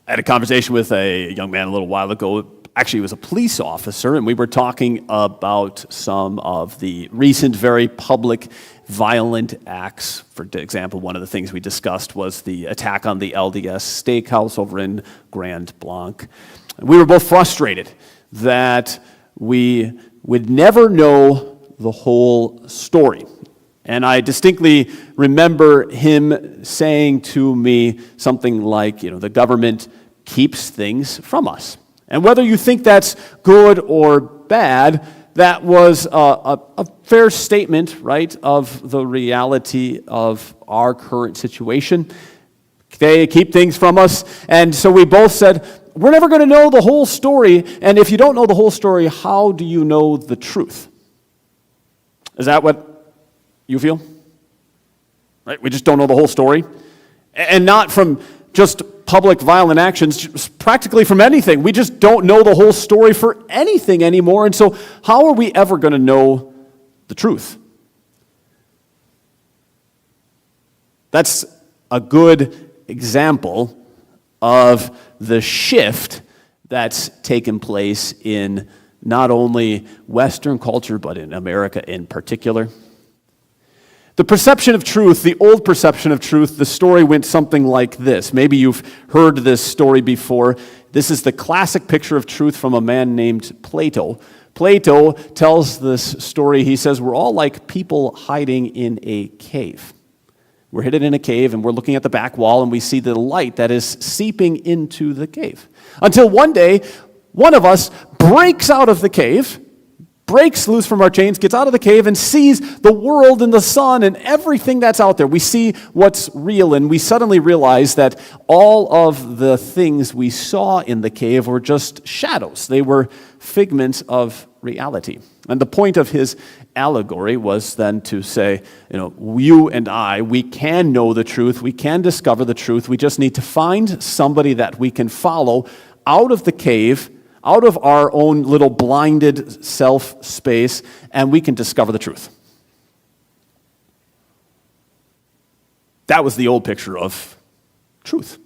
I had a conversation with a young man a little while ago. Actually, he was a police officer, and we were talking about some of the recent, very public, violent acts. For example, one of the things we discussed was the attack on the LDS Steakhouse over in Grand Blanc. We were both frustrated that we would never know the whole story. And I distinctly remember him saying to me something like, the government keeps things from us. And whether you think that's good or bad, that was a fair statement, right, of the reality of our current situation. They keep things from us. And so we both said, we're never going to know the whole story. And if you don't know the whole story, how do you know the truth? Is that what you feel? Right? We just don't know the whole story. And not from just public violent actions, just practically from anything. We just don't know the whole story for anything anymore. And so how are we ever going to know the truth? That's a good example of the shift that's taken place in not only Western culture, but in America in particular. The perception of truth, the old perception of truth, the story went something like this. Maybe you've heard this story before. This is the classic picture of truth from a man named Plato. Plato tells this story. He says, we're all like people hiding in a cave. We're hidden in a cave, and we're looking at the back wall, and we see the light that is seeping into the cave. Until one day, one of us breaks out of the cave, breaks loose from our chains, gets out of the cave, and sees the world and the sun and everything that's out there. We see what's real, and we suddenly realize that all of the things we saw in the cave were just shadows. They were figments of reality. And the point of his allegory was then to say, you and I, we can know the truth, we can discover the truth, we just need to find somebody that we can follow out of the cave, out of our own little blinded self-space, and we can discover the truth. That was the old picture of truth.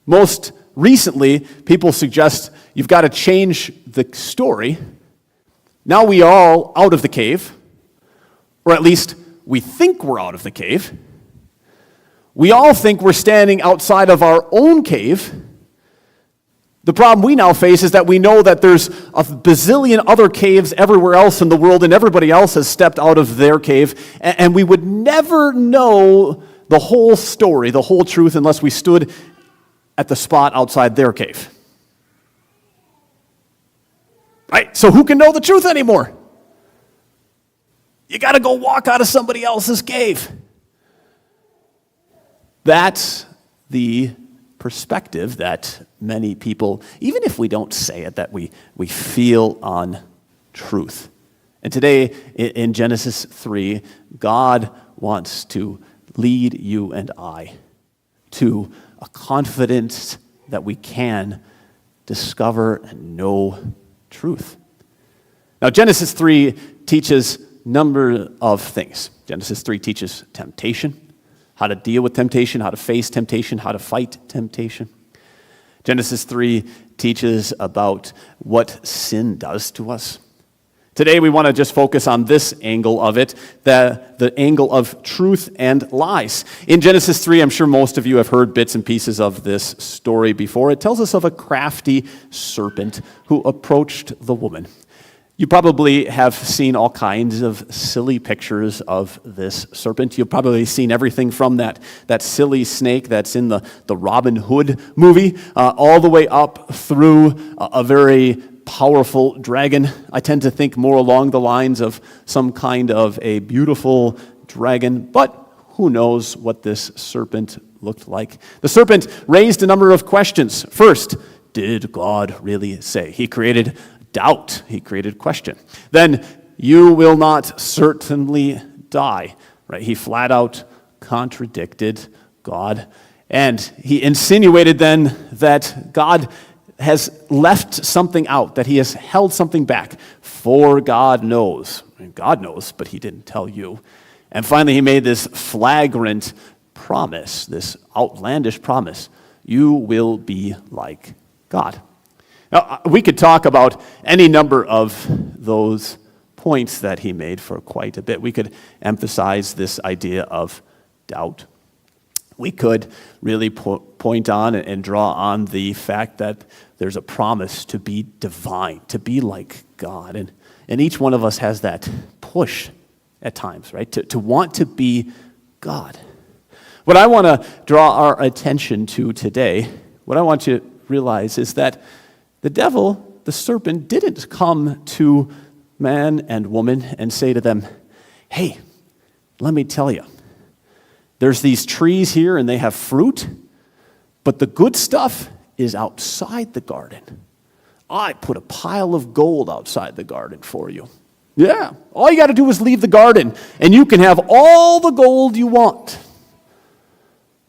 Most recently, people suggest you've got to change the story. Now we are all out of the cave, or at least we think we're out of the cave. We all think we're standing outside of our own cave. The problem we now face is that we know that there's a bazillion other caves everywhere else in the world, and everybody else has stepped out of their cave, and we would never know the whole story, the whole truth, unless we stood at the spot outside their cave. Right? So who can know the truth anymore? You got to go walk out of somebody else's cave. That's the perspective that many people, even if we don't say it, that we feel on truth. And today in Genesis 3, God wants to lead you and I to a confidence that we can discover and know truth. Now, Genesis 3 teaches a number of things. Genesis 3 teaches temptation, how to deal with temptation, how to face temptation, how to fight temptation. Genesis 3 teaches about what sin does to us. Today we want to just focus on this angle of it, the angle of truth and lies. In Genesis 3, I'm sure most of you have heard bits and pieces of this story before. It tells us of a crafty serpent who approached the woman. You probably have seen all kinds of silly pictures of this serpent. You've probably seen everything from that silly snake that's in the Robin Hood movie, all the way up through a very powerful dragon. I tend to think more along the lines of some kind of a beautiful dragon, but who knows what this serpent looked like. The serpent raised a number of questions. First, did God really say? He created doubt. He created question. Then, you will not certainly die. Right? He flat out contradicted God. And he insinuated then that God has left something out, that he has held something back. For God knows. God knows, but he didn't tell you. And finally, he made this flagrant promise, this outlandish promise, you will be like God. Now, we could talk about any number of those points that he made for quite a bit. We could emphasize this idea of doubt. We could really point on and draw on the fact that there's a promise to be divine, to be like God. And each one of us has that push at times, right? To want to be God. What I want to draw our attention to today, what I want you to realize is that the devil, the serpent, didn't come to man and woman and say to them, hey, let me tell you, there's these trees here and they have fruit, but the good stuff is outside the garden. I put a pile of gold outside the garden for you. Yeah, all you got to do is leave the garden and you can have all the gold you want.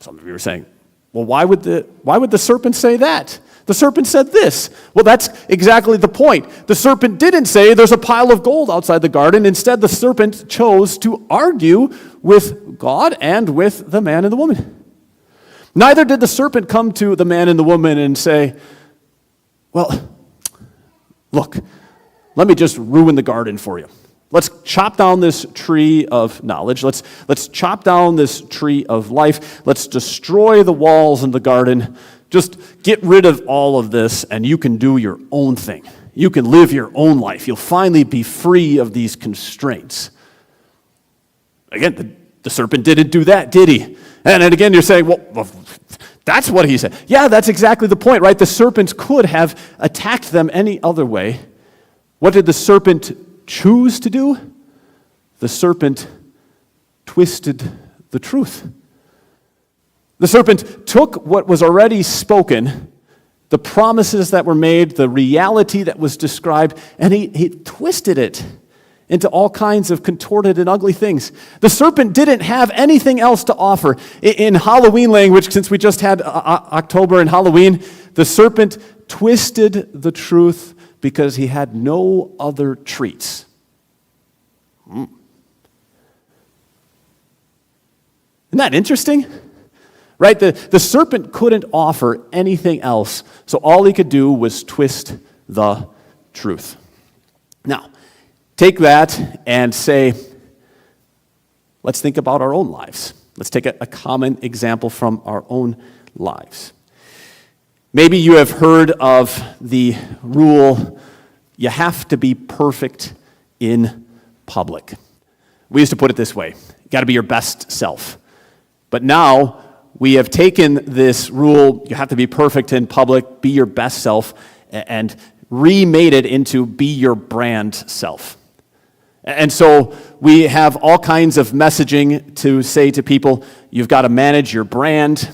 Some of you are saying, well, why would the serpent say that? The serpent said this. Well, that's exactly the point. The serpent didn't say there's a pile of gold outside the garden. Instead, the serpent chose to argue with God and with the man and the woman. Neither did the serpent come to the man and the woman and say, well, look, let me just ruin the garden for you. Let's chop down this tree of knowledge. Let's chop down this tree of life. Let's destroy the walls in the garden. Just get rid of all of this and you can do your own thing. You can live your own life. You'll finally be free of these constraints. Again, the serpent didn't do that, did he? And again, you're saying, well, that's what he said. Yeah, that's exactly the point, right? The serpent could have attacked them any other way. What did the serpent choose to do? The serpent twisted the truth. The serpent took what was already spoken, the promises that were made, the reality that was described, and he twisted it into all kinds of contorted and ugly things. The serpent didn't have anything else to offer. In Halloween language, since we just had October and Halloween, the serpent twisted the truth because he had no other treats. Isn't that interesting? Right? The serpent couldn't offer anything else, so all he could do was twist the truth. Now, take that and say, let's think about our own lives. Let's take a common example from our own lives. Maybe you have heard of the rule, you have to be perfect in public. We used to put it this way, you got to be your best self. But now, we have taken this rule, you have to be perfect in public, be your best self, and remade it into be your brand self. And so we have all kinds of messaging to say to people, you've got to manage your brand.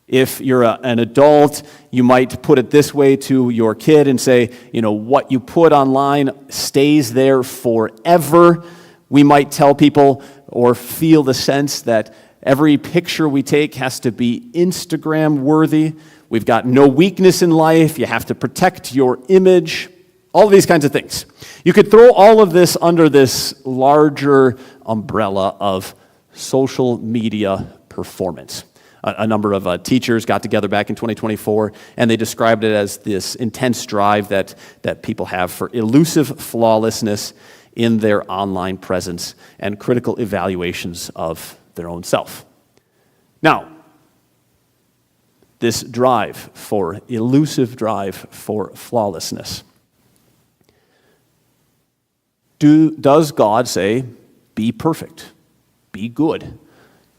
If you're an adult, you might put it this way to your kid and say, what you put online stays there forever. We might tell people or feel the sense that every picture we take has to be Instagram worthy. We've got no weakness in life. You have to protect your image. All of these kinds of things. You could throw all of this under this larger umbrella of social media performance. A number of teachers got together back in 2024, and they described it as this intense drive that people have for elusive flawlessness in their online presence and critical evaluations of their own self. Now, this elusive drive for flawlessness, does God say, be perfect, be good,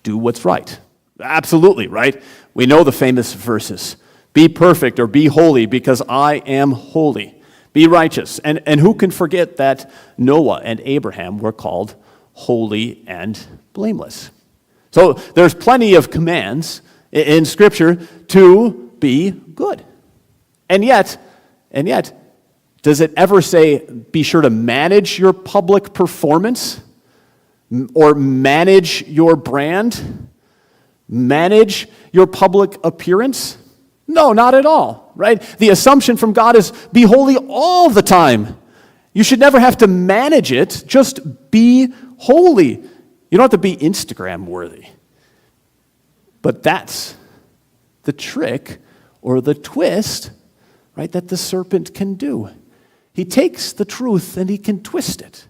do what's right? Absolutely, right? We know the famous verses. Be perfect or be holy because I am holy. Be righteous. And who can forget that Noah and Abraham were called holy and blameless? So there's plenty of commands in Scripture to be good. And yet, does it ever say, be sure to manage your public performance or manage your brand? Manage your public appearance? No, not at all, right? The assumption from God is be holy all the time. You should never have to manage it, just be holy. You don't have to be Instagram worthy. But that's the trick or the twist, right, that the serpent can do. He takes the truth and he can twist it.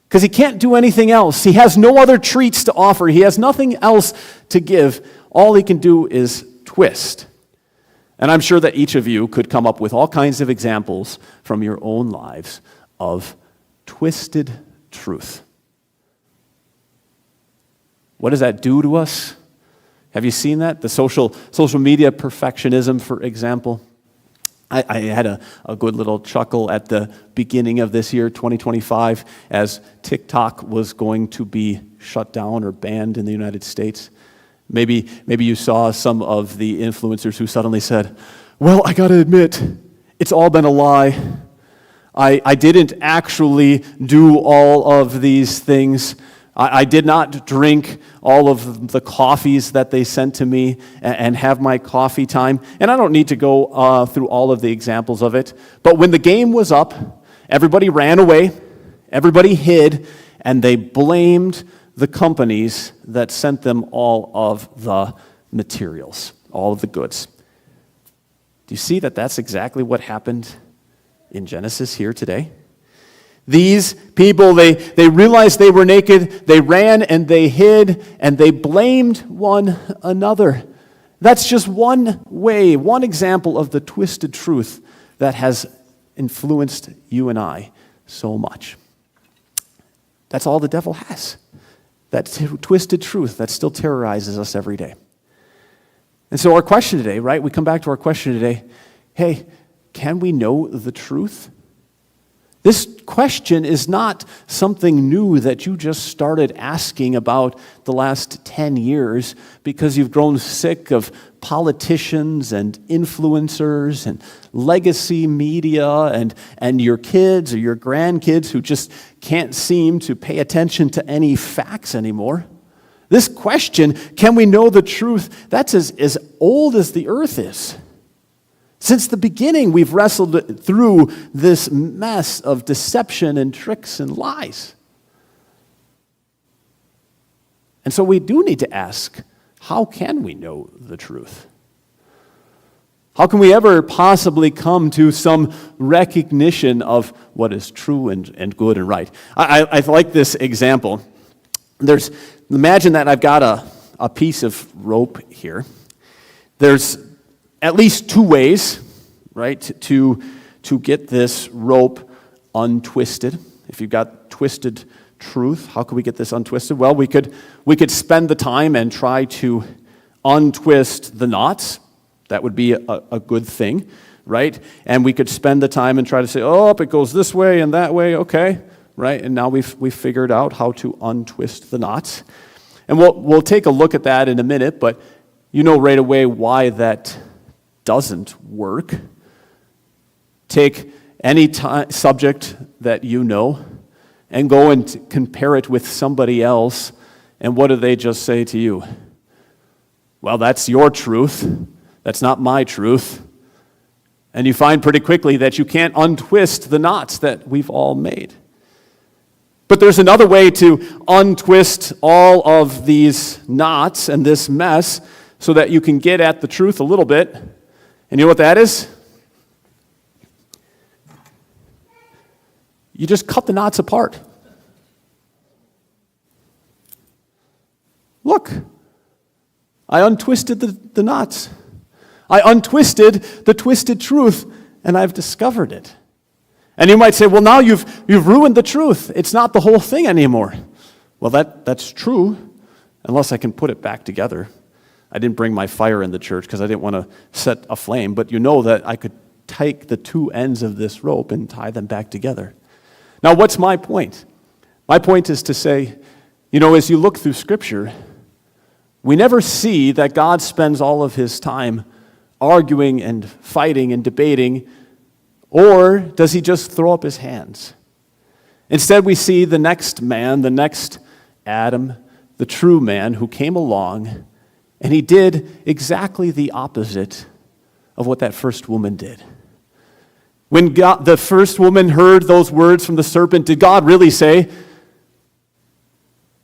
Because he can't do anything else. He has no other treats to offer. He has nothing else to give. All he can do is twist. And I'm sure that each of you could come up with all kinds of examples from your own lives of twisted truth. What does that do to us? Have you seen that? The social media perfectionism, for example. I had a good little chuckle at the beginning of this year, 2025, as TikTok was going to be shut down or banned in the United States. Maybe you saw some of the influencers who suddenly said, well, I got to admit, it's all been a lie. I didn't actually do all of these things. I did not drink all of the coffees that they sent to me and have my coffee time. And I don't need to go through all of the examples of it. But when the game was up, everybody ran away, everybody hid, and they blamed the companies that sent them all of the materials, all of the goods. Do you see that that's exactly what happened in Genesis here today? These people, they realized they were naked, they ran and they hid, and they blamed one another. That's just one way, one example of the twisted truth that has influenced you and I so much. That's all the devil has. That twisted truth that still terrorizes us every day. And so our question today, right? We come back to our question today. Hey, can we know the truth? This question is not something new that you just started asking about the last 10 years because you've grown sick of politicians and influencers and legacy media and your kids or your grandkids who just can't seem to pay attention to any facts anymore. This question, can we know the truth, that's as old as the earth is. Since the beginning, we've wrestled through this mess of deception and tricks and lies. And so we do need to ask, how can we know the truth? How can we ever possibly come to some recognition of what is true and good and right? I like this example. Imagine that I've got a piece of rope here. There's at least two ways, right, to get this rope untwisted. If you've got twisted truth, how can we get this untwisted? Well, we could spend the time and try to untwist the knots. That would be a good thing, right? And we could spend the time and try to say, oh, it goes this way and that way, okay, right? And now we've figured out how to untwist the knots. And we'll take a look at that in a minute, but you know right away why that doesn't work. Take any subject that you know and go and compare it with somebody else, and what do they just say to you? Well, that's your truth. That's not my truth. And you find pretty quickly that you can't untwist the knots that we've all made. But there's another way to untwist all of these knots and this mess so that you can get at the truth a little bit. And you know what that is? You just cut the knots apart. Look, I untwisted the knots. I untwisted the twisted truth, and I've discovered it. And you might say, well, now you've ruined the truth. It's not the whole thing anymore. Well, that's true, unless I can put it back together. I didn't bring my fire in the church because I didn't want to set a flame, but you know that I could take the two ends of this rope and tie them back together. Now, what's my point? My point is to say, as you look through Scripture, we never see that God spends all of his time arguing and fighting and debating, or does he just throw up his hands? Instead, we see the next man, the next Adam, the true man who came along, and he did exactly the opposite of what that first woman did. When the first woman heard those words from the serpent, did God really say?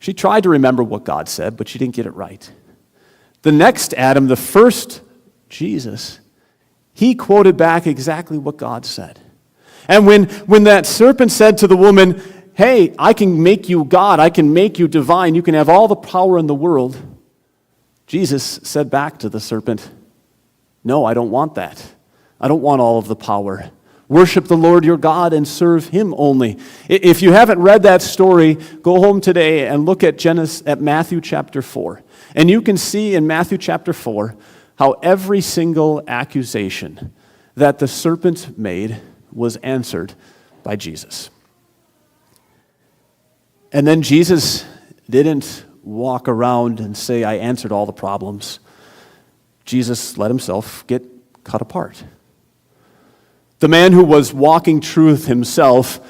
She tried to remember what God said, but she didn't get it right. The next Adam, the first Jesus, he quoted back exactly what God said. And when that serpent said to the woman, hey, I can make you God, I can make you divine, you can have all the power in the world, Jesus said back to the serpent, no, I don't want that. I don't want all of the power. Worship the Lord your God and serve him only. If you haven't read that story, go home today and look at Matthew chapter 4. And you can see in Matthew chapter 4 how every single accusation that the serpent made was answered by Jesus. And then Jesus didn't walk around and say, I answered all the problems. Jesus let himself get cut apart. The man who was walking truth himself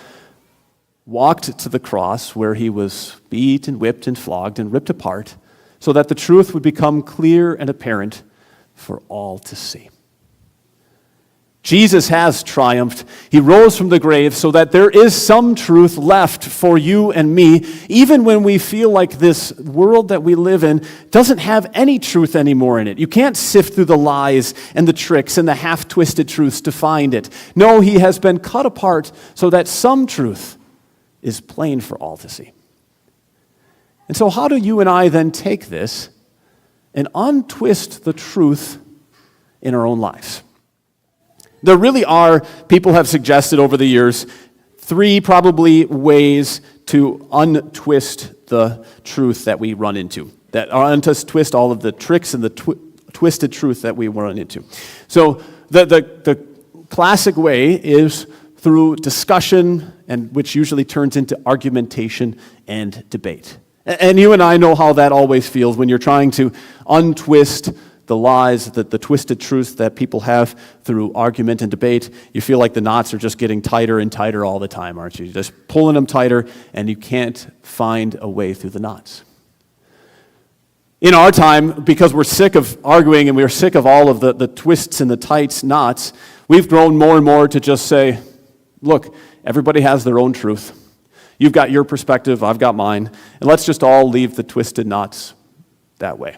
walked to the cross where he was beat and whipped and flogged and ripped apart so that the truth would become clear and apparent for all to see. Jesus has triumphed. He rose from the grave so that there is some truth left for you and me, even when we feel like this world that we live in doesn't have any truth anymore in it. You can't sift through the lies and the tricks and the half-twisted truths to find it. No, he has been cut apart so that some truth is plain for all to see. And so how do you and I then take this and untwist the truth in our own lives? There really are, people have suggested over the years, 3 probably ways to untwist the truth that we run into, that are untwist all of the tricks and the twisted truth that we run into. So the classic way is through discussion, and which usually turns into argumentation and debate. And you and I know how that always feels when you're trying to untwist the lies, the twisted truths that people have through argument and debate. You feel like the knots are just getting tighter and tighter all the time, aren't you? You're just pulling them tighter, and you can't find a way through the knots. In our time, because we're sick of arguing and we're sick of all of the twists and the tight knots, we've grown more and more to just say, look, everybody has their own truth. You've got your perspective, I've got mine, and let's just all leave the twisted knots that way,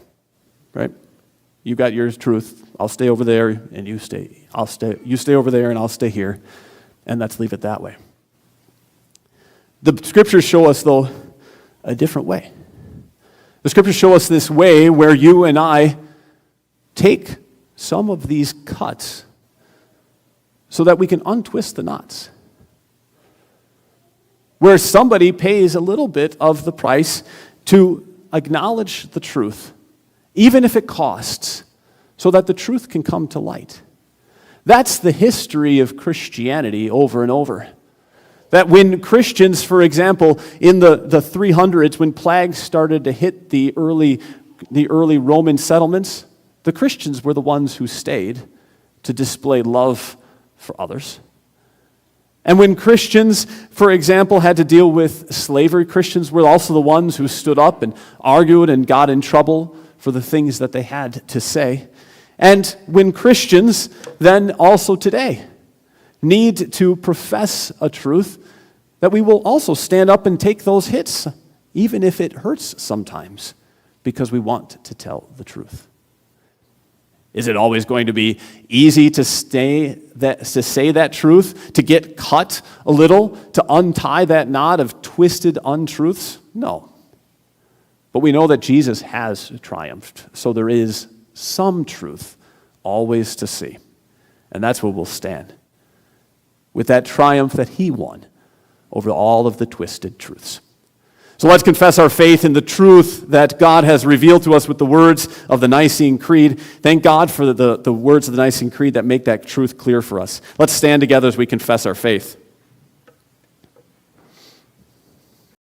right? You got your truth. I'll stay over there, and you stay. You stay over there, and I'll stay here, and let's leave it that way. The scriptures show us, though, a different way. The scriptures show us this way where you and I take some of these cuts so that we can untwist the knots. Where somebody pays a little bit of the price to acknowledge the truth, even if it costs, so that the truth can come to light. That's the history of Christianity over and over. That when Christians, for example, in the 300s, when plagues started to hit the early Roman settlements, the Christians were the ones who stayed to display love for others. And when Christians, for example, had to deal with slavery, Christians were also the ones who stood up and argued and got in trouble for the things that they had to say. And when Christians then also today need to profess a truth, that we will also stand up and take those hits, even if it hurts sometimes, because we want to tell the truth. Is it always going to be easy to say that truth, to get cut a little, to untie that knot of twisted untruths? No. But we know that Jesus has triumphed, so there is some truth always to see. And that's where we'll stand, with that triumph that he won over all of the twisted truths. So let's confess our faith in the truth that God has revealed to us with the words of the Nicene Creed. Thank God for the words of the Nicene Creed that make that truth clear for us. Let's stand together as we confess our faith.